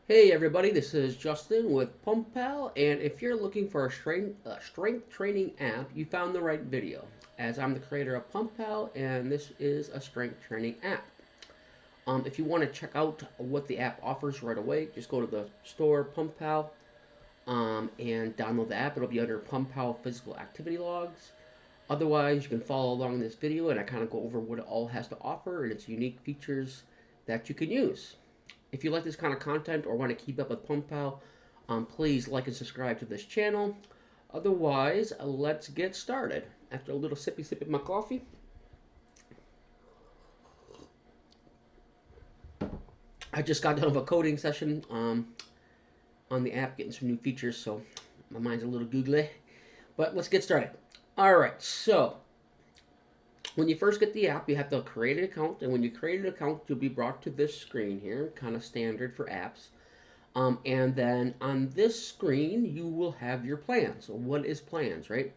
Hey everybody, this is Justin with PumpPal, and if you're looking for a strength training app, you found the right video, as I'm the creator of PumpPal, and this is a strength training app. If you want to check out what the app offers right away, just go to the store, PumpPal, and download the app. It'll be under PumpPal Physical Activity Logs. Otherwise, you can follow along in this video, and I kind of go over what it all has to offer and its unique features that you can use. If you like this kind of content or want to keep up with PumpPal, please like and subscribe to this channel. Otherwise, let's get started. After a little sippy sip of my coffee, I just got done with a coding session on the app, getting some new features, so my mind's a little googly. But let's get started. All right, so when you first get the app, you have to create an account, and when you create an account, you'll be brought to this screen here, kind of standard for apps. And then on this screen, you will have your plans. So what is plans, right?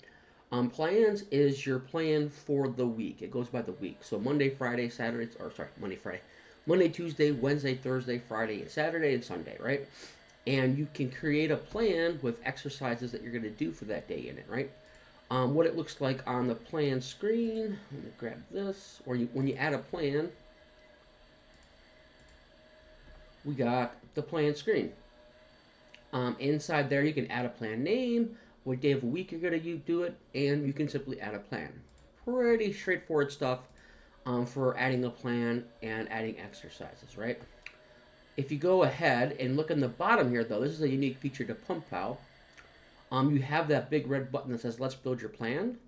Plans is your plan for the week. It goes by the week. So Monday, Friday, Saturday, or sorry, Monday, Friday, Monday, Tuesday, Wednesday, Thursday, Friday, and Saturday, and Sunday, right? And you can create a plan with exercises that you're going to do for that day in it, right? What it looks like on the plan screen, let me grab this, or when you add a plan, we got the plan screen. Inside there, you can add a plan name, what day of the week you're going to do it, and you can simply add a plan. Pretty straightforward stuff for adding a plan and adding exercises, right? If you go ahead and look in the bottom here, though, this is a unique feature to PumpPal. You have that big red button that says "Let's build your plan."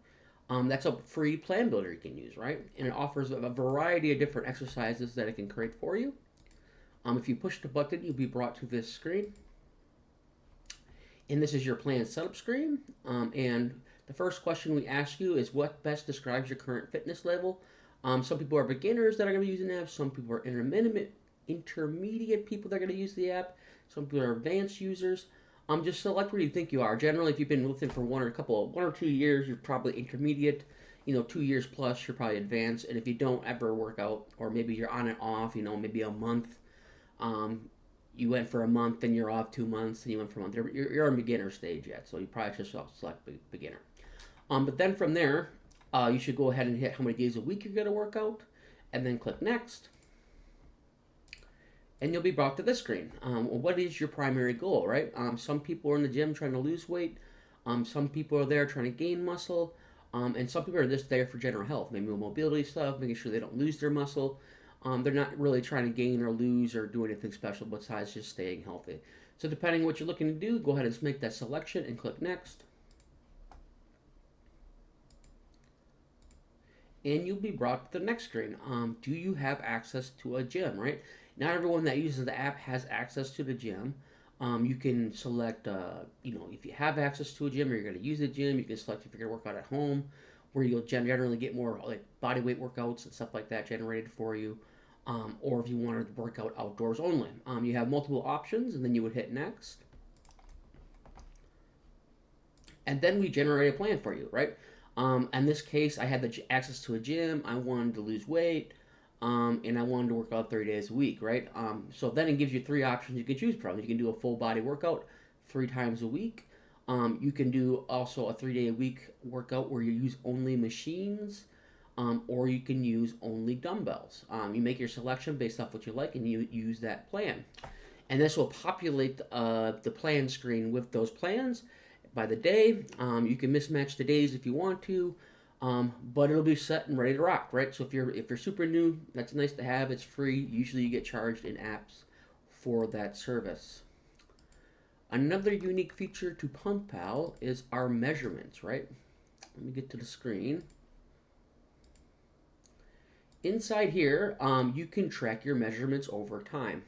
That's a free plan builder you can use, right? And it offers a variety of different exercises that it can create for you. If you push the button, you'll be brought to this screen. And this is your plan setup screen. And the first question we ask you is what best describes your current fitness level. Some people are beginners that are going to be using the app. Some people are intermediate people that are going to use the app. Some people are advanced users. Just select where you think you are. Generally, if you've been with it for one or 2 years, you're probably intermediate. 2 years plus, you're probably advanced. And if you don't ever work out, or maybe you're on and off, maybe a month, you went for a month, then you're off 2 months, and you went for a month. You're in beginner stage yet, so you probably should select beginner. But then from there, you should go ahead and hit how many days a week you're going to work out, and then click next. And you'll be brought to this screen. What is your primary goal, right? Some people are in the gym trying to lose weight. Some people are there trying to gain muscle. And some people are just there for general health, maybe mobility stuff, making sure they don't lose their muscle. They're not really trying to gain or lose or do anything special besides just staying healthy. So depending on what you're looking to do, go ahead and make that selection and click next. And you'll be brought to the next screen. Do you have access to a gym, right? Not everyone that uses the app has access to the gym. You can select, if you have access to a gym or you're going to use a gym, you can select if you're going to work out at home, where you'll generally get more like body weight workouts and stuff like that generated for you. Or if you want to work out outdoors only. You have multiple options, and then you would hit next. And then we generate a plan for you, right? In this case, I had the access to a gym. I wanted to lose weight, and I wanted to work out 3 days a week, right? So then it gives you 3 options you can choose from. You can do a full body workout 3 times a week. You can do also a 3-day-a-week workout where you use only machines, or you can use only dumbbells. You make your selection based off what you like, and you use that plan. And this will populate the plan screen with those plans by the day. You can mismatch the days if you want to, but it'll be set and ready to rock, right? So if you're super new, that's nice to have. It's free. Usually you get charged in apps for that service. Another unique feature to PumpPal is our measurements, right? Let me get to the screen. Inside here, you can track your measurements over time.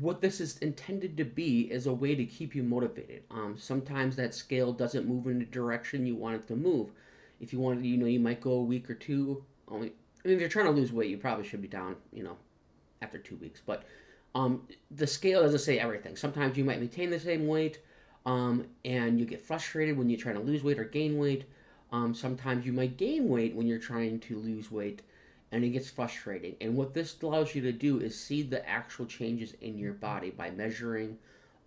What this is intended to be is a way to keep you motivated. Sometimes that scale doesn't move in the direction you want it to move. If you want to, you might go a week or two. If you're trying to lose weight, you probably should be down, after 2 weeks. But the scale doesn't say everything. Sometimes you might maintain the same weight, and you get frustrated when you're trying to lose weight or gain weight. Sometimes you might gain weight when you're trying to lose weight. and it gets frustrating. And what this allows you to do is see the actual changes in your body by measuring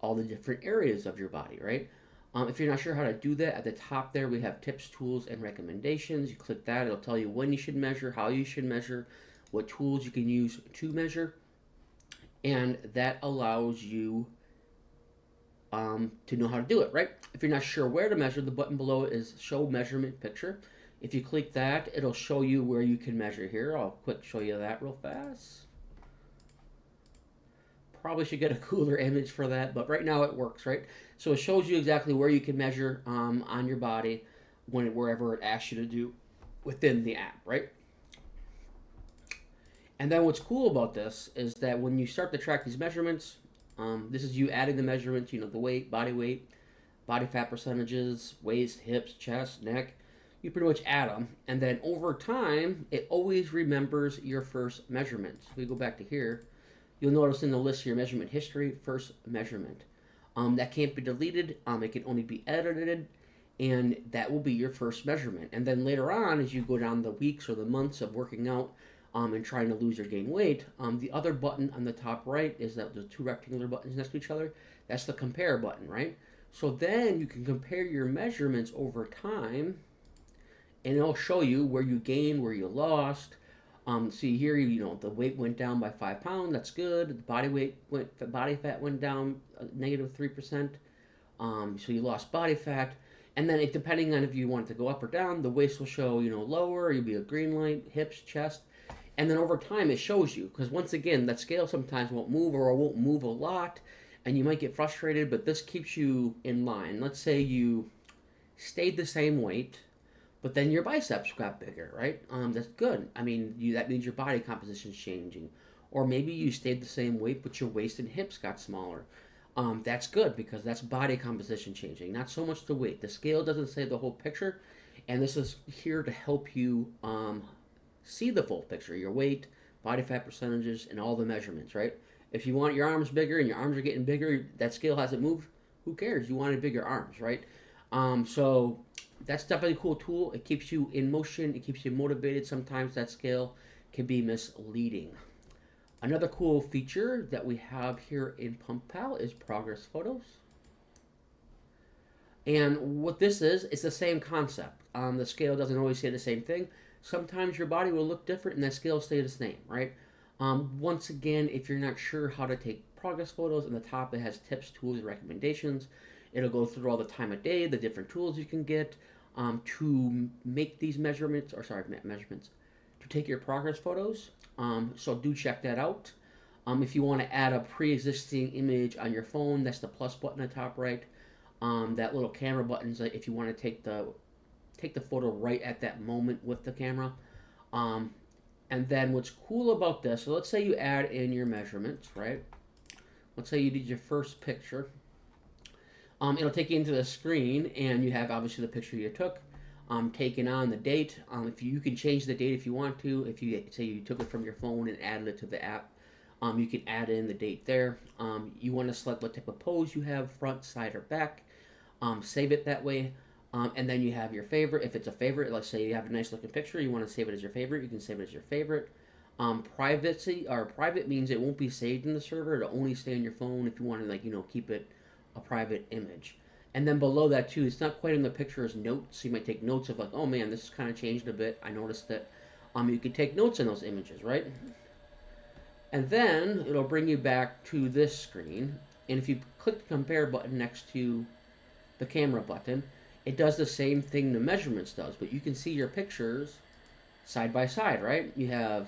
all the different areas of your body, right? If you're not sure how to do that, at the top there we have tips, tools, and recommendations. You click that, it'll tell you when you should measure, how you should measure, what tools you can use to measure, and that allows you to know how to do it, right? If you're not sure where to measure, the button below is show measurement picture. If you click that, it'll show you where you can measure here. I'll quick show you that real fast. Probably should get a cooler image for that, but right now it works, right? So it shows you exactly where you can measure on your body wherever it asks you to do within the app, right? And then what's cool about this is that when you start to track these measurements, this is you adding the measurements, the weight, body fat percentages, waist, hips, chest, neck. You pretty much add them. And then over time, it always remembers your first measurement. So we go back to here. You'll notice in the list here, measurement history, first measurement. That can't be deleted. It can only be edited. And that will be your first measurement. And then later on, as you go down the weeks or the months of working out, and trying to lose or gain weight, the other button on the top right is that the two rectangular buttons next to each other. That's the compare button, right? So then you can compare your measurements over time, and it'll show you where you gained, where you lost. See here, the weight went down by 5 pounds. That's good. The body fat went down -3%. So you lost body fat. And then depending on if you want it to go up or down, the waist will show, lower. You'll be a green light, hips, chest. And then over time, it shows you. Because once again, that scale sometimes won't move or it won't move a lot. And you might get frustrated, but this keeps you in line. Let's say you stayed the same weight, but then your biceps got bigger, right? That's good. I mean, that means your body composition is changing. Or maybe you stayed the same weight, but your waist and hips got smaller. That's good because that's body composition changing, not so much the weight. The scale doesn't say the whole picture, and this is here to help you see the full picture, your weight, body fat percentages, and all the measurements, right? If you want your arms bigger and your arms are getting bigger, that scale hasn't moved, who cares? You wanted bigger arms, right? So that's definitely a cool tool. It keeps you in motion. It keeps you motivated. Sometimes that scale can be misleading. Another cool feature that we have here in PumpPal is progress photos. And what this is, it's the same concept. The scale doesn't always say the same thing. Sometimes your body will look different and that scale will stay the same, right? Once again, if you're not sure how to take progress photos, in the top it has tips, tools, and recommendations. It'll go through all the time of day, the different tools you can get to make these measurements, to take your progress photos. So do check that out. If you want to add a pre-existing image on your phone, that's the plus button on the top right. That little camera button is if you want to take the photo right at that moment with the camera. And then what's cool about this, so let's say you add in your measurements, right? Let's say you did your first picture. It'll take you into the screen, and you have obviously the picture you took, taken on the date. If you can change the date if you want to. If you say you took it from your phone and added it to the app, you can add in the date there. You want to select what type of pose you have, front, side, or back. Save it that way. And then you have your favorite. If it's a favorite, let's say you have a nice looking picture, you want to save it as your favorite, you can save it as your favorite. Private means it won't be saved in the server. It'll only stay on your phone if you want to keep it a private image. And then below that too, it's not quite in the picture as notes. So you might take notes of oh man, this has kind of changed a bit. I noticed that. You can take notes in those images, right? And then it'll bring you back to this screen. And if you click the compare button next to the camera button, it does the same thing the measurements does, but you can see your pictures side by side, right? You have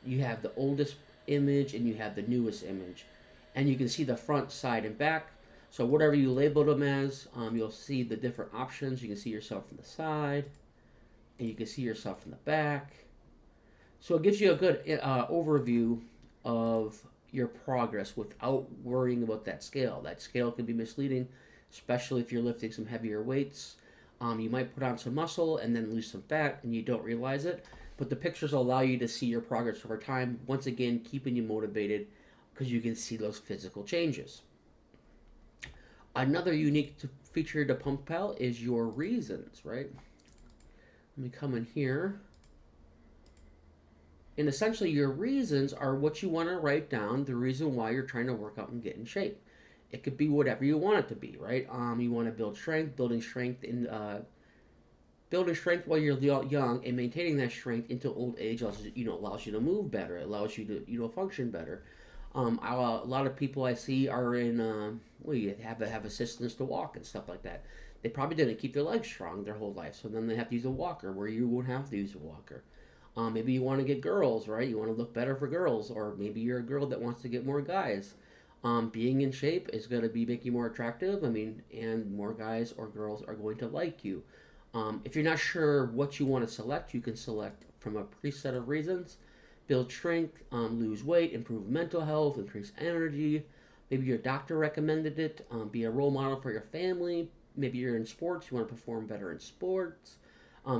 the oldest image and you have the newest image. And you can see the front, side, and back. So whatever you labeled them as, you'll see the different options. You can see yourself from the side, and you can see yourself from the back. So it gives you a good overview of your progress without worrying about that scale. That scale can be misleading, especially if you're lifting some heavier weights. You might put on some muscle and then lose some fat, and you don't realize it. But the pictures allow you to see your progress over time, once again keeping you motivated because you can see those physical changes. Another unique feature to PumpPal is your reasons, right? Let me come in here. And essentially, your reasons are what you want to write down, the reason why you're trying to work out and get in shape. It could be whatever you want it to be, right? You want to build strength, building strength while you're young and maintaining that strength into old age allows you to move better. It allows you to function better. A lot of people I see are in well, you have assistance to walk and stuff like that. They probably didn't keep their legs strong their whole life, so then they have to use a walker where you won't have to use a walker. Maybe you want to get girls, right? You want to look better for girls, or maybe you're a girl that wants to get more guys. Being in shape is going to be make you more attractive. I mean, and more guys or girls are going to like you. If you're not sure what you want to select, you can select from a preset of reasons. Build strength, lose weight, improve mental health, increase energy. Maybe your doctor recommended it. Be a role model for your family. Maybe you're in sports, you want to perform better in sports.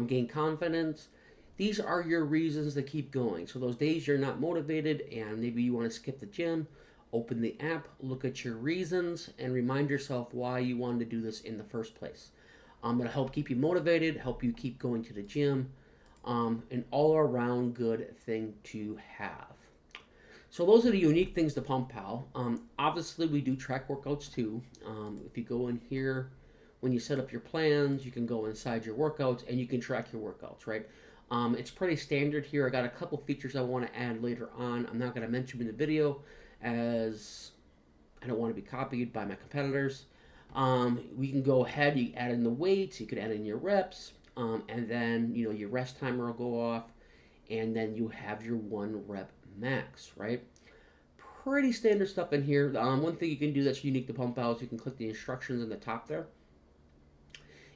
Gain confidence. These are your reasons to keep going. So those days you're not motivated and maybe you want to skip the gym, open the app, look at your reasons, and remind yourself why you wanted to do this in the first place. It'll help keep you motivated, help you keep going to the gym, an all-around good thing to have. So those are the unique things to PumpPal. Obviously, we do track workouts too. If you go in here, when you set up your plans, you can go inside your workouts and you can track your workouts, right? It's pretty standard here. I got a couple features I want to add later on. I'm not going to mention in the video as I don't want to be copied by my competitors. We can go ahead, you add in the weights, you could add in your reps, and then your rest timer will go off, and then you have your 1 rep max, right? Pretty standard stuff in here. One thing you can do that's unique to PumpPal is you can click the instructions in the top there,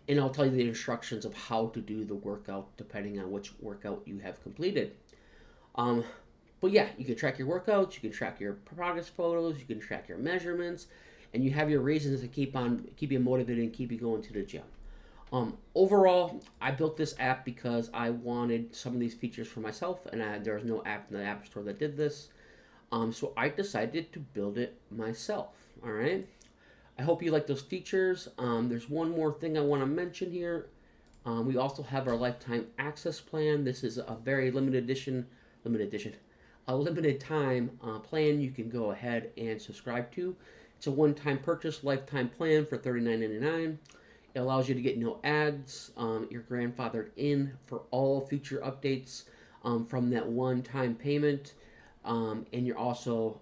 and I'll tell you the instructions of how to do the workout depending on which workout you have completed. But yeah, you can track your workouts, you can track your progress photos, you can track your measurements, and you have your reasons to keep you motivated and keep you going to the gym. Overall, I built this app because I wanted some of these features for myself, and there was no app in the App Store that did this. So I decided to build it myself. All right. I hope you like those features. There's one more thing I want to mention here. We also have our lifetime access plan. This is a very limited time plan you can go ahead and subscribe to. It's a one-time purchase lifetime plan for $39.99. It allows you to get no ads. You're grandfathered in for all future updates from that one-time payment, and you're also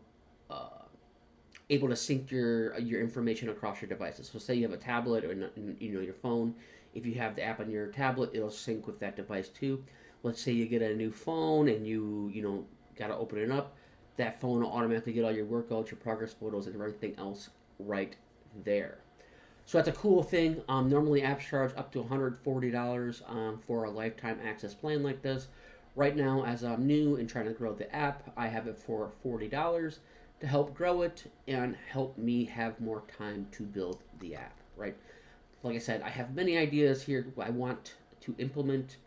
able to sync your information across your devices. So say you have a tablet or your phone. If you have the app on your tablet, it'll sync with that device too. Let's say you get a new phone and you got to open it up. That phone will automatically get all your workouts, your progress photos, and everything else right there. So that's a cool thing. Normally apps charge up to $140 for a lifetime access plan like this. Right now, as I'm new and trying to grow the app, I have it for $40 to help grow it and help me have more time to build the app, right? Like I said, I have many ideas here I want to implement,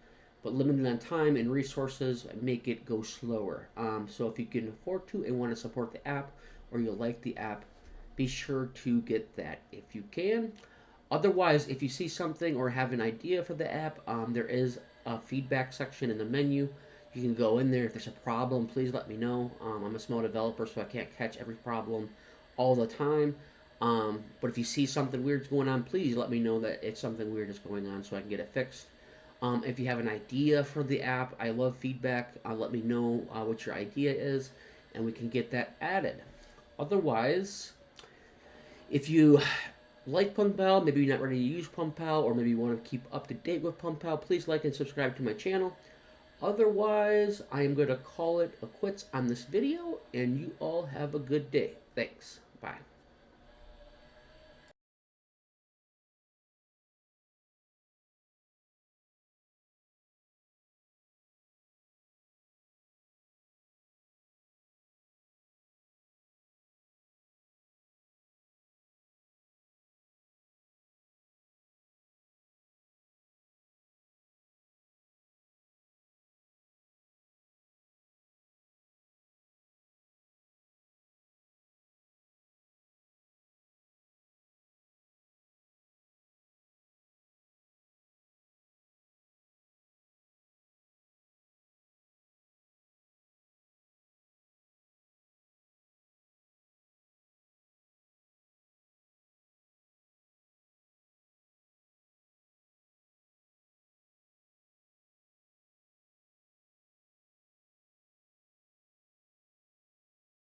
but limited on time and resources make it go slower. So if you can afford to and want to support the app or you like the app, be sure to get that if you can. Otherwise, if you see something or have an idea for the app, there is a feedback section in the menu. You can go in there. If there's a problem, please let me know. I'm a small developer, so I can't catch every problem all the time. But if you see something weird's going on, please let me know that it's something weird is going on so I can get it fixed. If you have an idea for the app, I love feedback. Let me know what your idea is, and we can get that added. Otherwise, if you like PumpPal, maybe you're not ready to use PumpPal, or maybe you want to keep up to date with PumpPal, please like and subscribe to my channel. Otherwise, I am going to call it a quits on this video, and you all have a good day. Thanks. Bye.